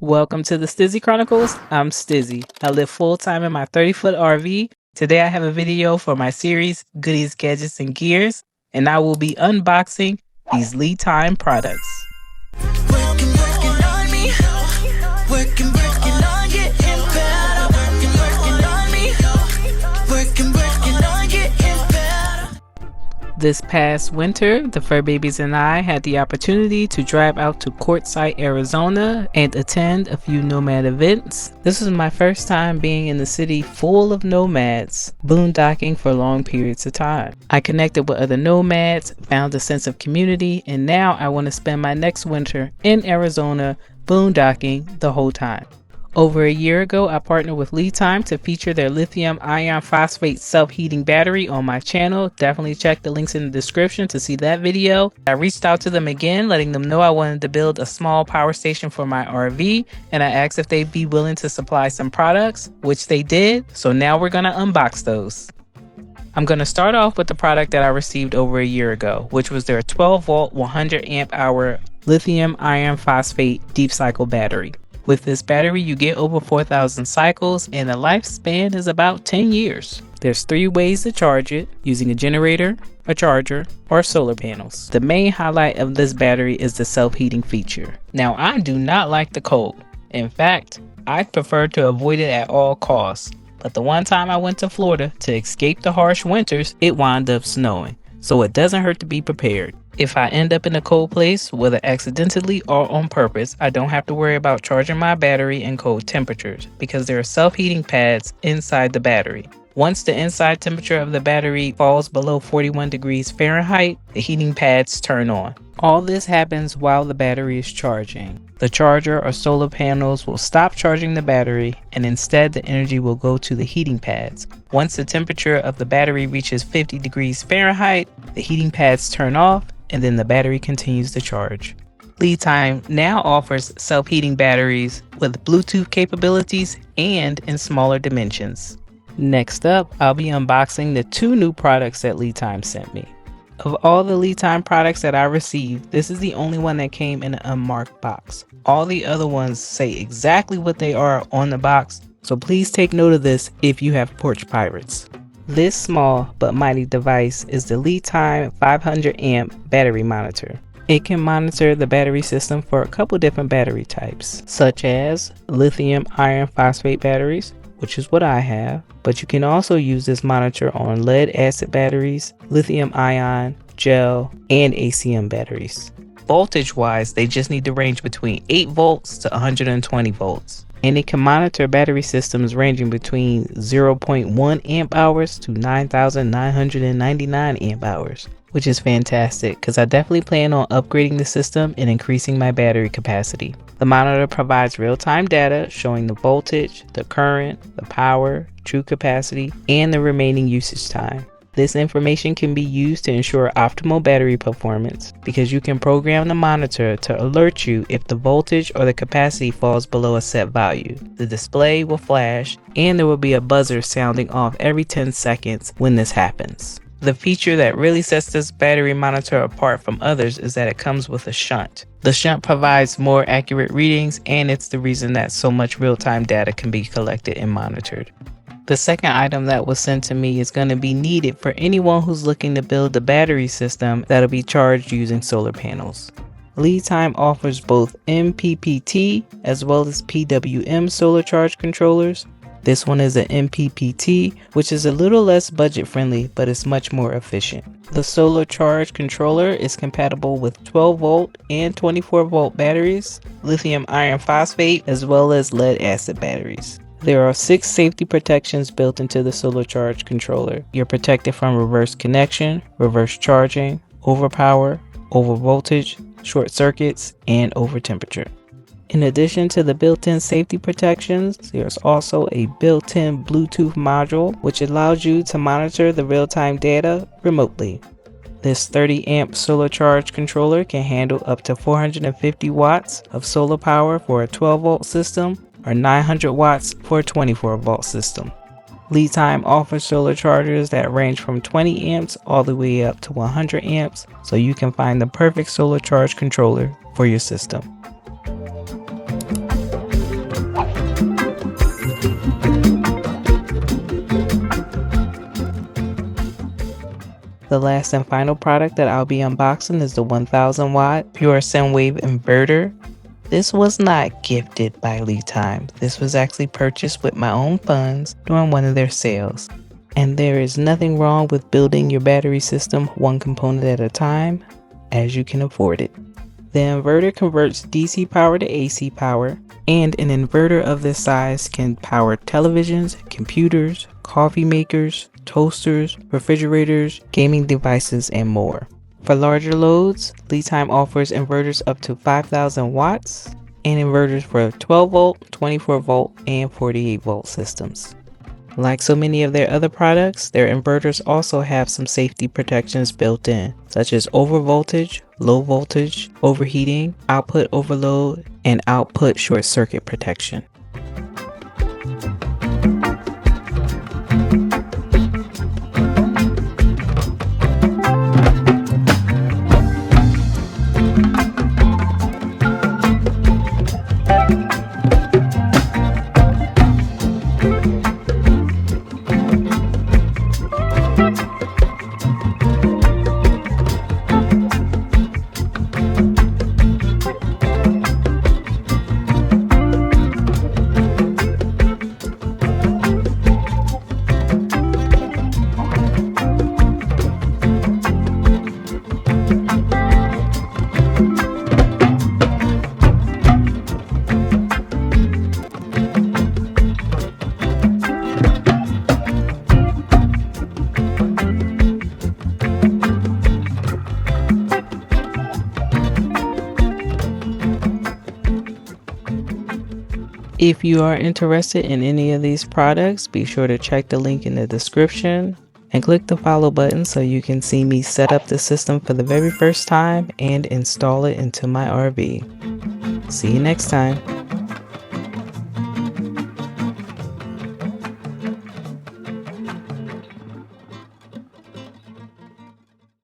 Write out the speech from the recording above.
Welcome to the Stizzy Chronicles. I'm Stizzy. I live full-time in my 30-foot RV. Today I have a video for my series, Goodies, Gadgets, and Gears, and I will be unboxing these lead time products. Working on me. Working on getting better. Working on me. Working on getting better. This past winter, the fur babies and I had the opportunity to drive out to Quartzsite, Arizona and attend a few nomad events. This was my first time being in the city full of nomads, boondocking for long periods of time. I connected with other nomads, found a sense of community, and now I want to spend my next winter in Arizona boondocking the whole time. Over a year ago, I partnered with Lead Time to feature their lithium iron phosphate self-heating battery on my channel. Definitely check the links in the description to see that video. I reached out to them again, letting them know I wanted to build a small power station for my RV, and I asked if they'd be willing to supply some products, which they did. So now we're gonna unbox those. I'm going to start off with the product that I received over a year ago, which was their 12 volt 100 amp hour lithium iron phosphate deep cycle battery. With this battery, you get over 4,000 cycles and the lifespan is about 10 years. There's 3 ways to charge it, using a generator, a charger, or solar panels. The main highlight of this battery is the self-heating feature. Now, I do not like the cold. In fact, I prefer to avoid it at all costs. But the one time I went to Florida to escape the harsh winters, it wound up snowing. So it doesn't hurt to be prepared. If I end up in a cold place, whether accidentally or on purpose, I don't have to worry about charging my battery in cold temperatures because there are self-heating pads inside the battery. Once the inside temperature of the battery falls below 41 degrees Fahrenheit, the heating pads turn on. All this happens while the battery is charging. The charger or solar panels will stop charging the battery and instead the energy will go to the heating pads. Once the temperature of the battery reaches 50 degrees Fahrenheit, the heating pads turn off and then the battery continues to charge. Lead Time now offers self-heating batteries with Bluetooth capabilities and in smaller dimensions. Next up, I'll be unboxing the 2 new products that Lead Time sent me. Of all the Lead Time products that I received, this is the only one that came in an unmarked box. All the other ones say exactly what they are on the box, so please take note of this if you have porch pirates. This small but mighty device is the Lead Time 500 amp battery monitor. It can monitor the battery system for a couple different battery types, such as lithium iron phosphate batteries, which is what I have, but you can also use this monitor on lead acid batteries, lithium ion, gel, and ACM batteries. Voltage wise, they just need to range between 8 volts to 120 volts. And it can monitor battery systems ranging between 0.1 amp hours to 9,999 amp hours, which is fantastic because I definitely plan on upgrading the system and increasing my battery capacity. The monitor provides real-time data showing the voltage, the current, the power, true capacity, and the remaining usage time. This information can be used to ensure optimal battery performance because you can program the monitor to alert you if the voltage or the capacity falls below a set value. The display will flash and there will be a buzzer sounding off every 10 seconds when this happens. The feature that really sets this battery monitor apart from others is that it comes with a shunt. The shunt provides more accurate readings and it's the reason that so much real-time data can be collected and monitored. The second item that was sent to me is going to be needed for anyone who's looking to build a battery system that'll be charged using solar panels. Lead Time offers both MPPT as well as PWM solar charge controllers. This one is an MPPT, which is a little less budget friendly, but it's much more efficient. The solar charge controller is compatible with 12 volt and 24 volt batteries, lithium iron phosphate, as well as lead acid batteries. There are 6 safety protections built into the solar charge controller. You're protected from reverse connection, reverse charging, overpower, overvoltage, short circuits, and over temperature. In addition to the built-in safety protections, there's also a built-in Bluetooth module which allows you to monitor the real-time data remotely. This 30 amp solar charge controller can handle up to 450 watts of solar power for a 12 volt system or 900 watts for a 24 volt system. Lead Time offers solar chargers that range from 20 amps all the way up to 100 amps, so you can find the perfect solar charge controller for your system. The last and final product that I'll be unboxing is the 1000 watt pure sine wave inverter. This was not gifted by Lead Time. This was actually purchased with my own funds during one of their sales. And there is nothing wrong with building your battery system one component at a time, as you can afford it. The inverter converts DC power to AC power, and an inverter of this size can power televisions, computers, coffee makers, toasters, refrigerators, gaming devices, and more. For larger loads, Lead Time offers inverters up to 5000 watts and inverters for 12 volt, 24 volt, and 48 volt systems. Like so many of their other products, their inverters also have some safety protections built in, such as overvoltage, low voltage, overheating, output overload, and output short circuit protection. If you are interested in any of these products, be sure to check the link in the description and click the follow button so you can see me set up the system for the very first time and install it into my RV. See you next time.